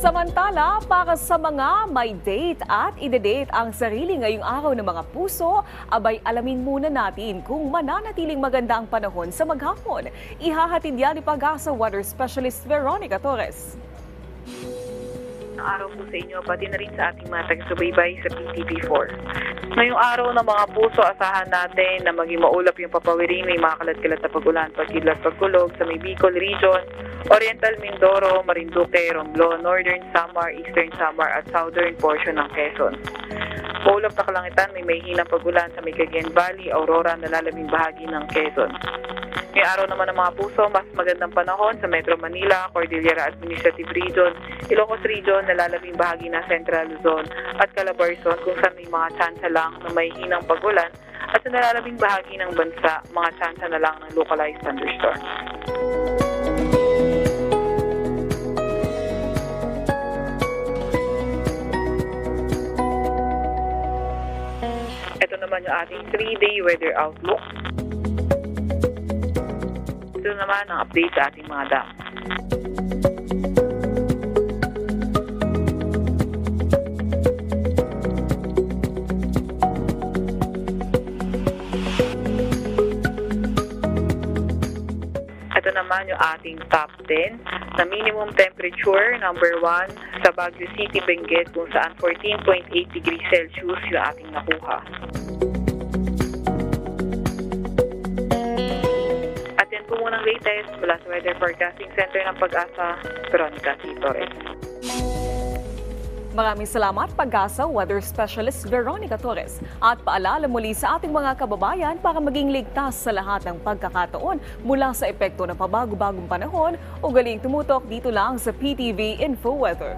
Samantala, para sa mga may date at ide-date ang sarili ngayong araw ng mga puso, abay alamin muna natin kung mananatiling maganda ang panahon sa maghapon. Ihahatid yan ni Pag-asa Weather Specialist Veronica Torres. Araw po sa inyo, pati na rin sa ating mga taga-subaybay sa PTV4. Ngayong araw ng mga puso, asahan natin na maging maulap yung papawirin, may mga kalat-kalat na pag-ulan, pagkidlat, pagkulog sa may Bicol Region, Oriental Mindoro, Marinduque, Romblon, Northern Samar, Eastern Samar at Southern portion ng Quezon. Maulap na kalangitan, may mahihinang pag-ulan sa may Cagayan Valley, Aurora, nalalabing bahagi ng Quezon. Ngayong araw naman ng mga puso, mas magandang panahon sa Metro Manila, Cordillera Administrative Region, Ilocos Region, nalalabing bahagi ng Central Luzon at Calabarzon kung saan may mga tsansa lang na may hinang pag-ulan at sa nalalabing bahagi ng bansa, mga tsansa na lang ng localized thunderstorm. Ito naman yung ating 3-day weather outlook. Ito naman ang update sa ating mga dam. Ito naman yung ating top 10 na minimum temperature, number 1, sa Baguio City, Benguet, kung saan 14.8 degrees Celsius yung ating nakuha. At yan po munang latest mula sa Weather Forecasting Center ng Pag-asa, Veronica Torres. Maraming salamat, Pag-asa Weather Specialist Veronica Torres. At paalala muli sa ating mga kababayan para maging ligtas sa lahat ng pagkakataon mula sa epekto ng pabago-bagong panahon, ugaling tumutok dito lang sa PTV Info Weather.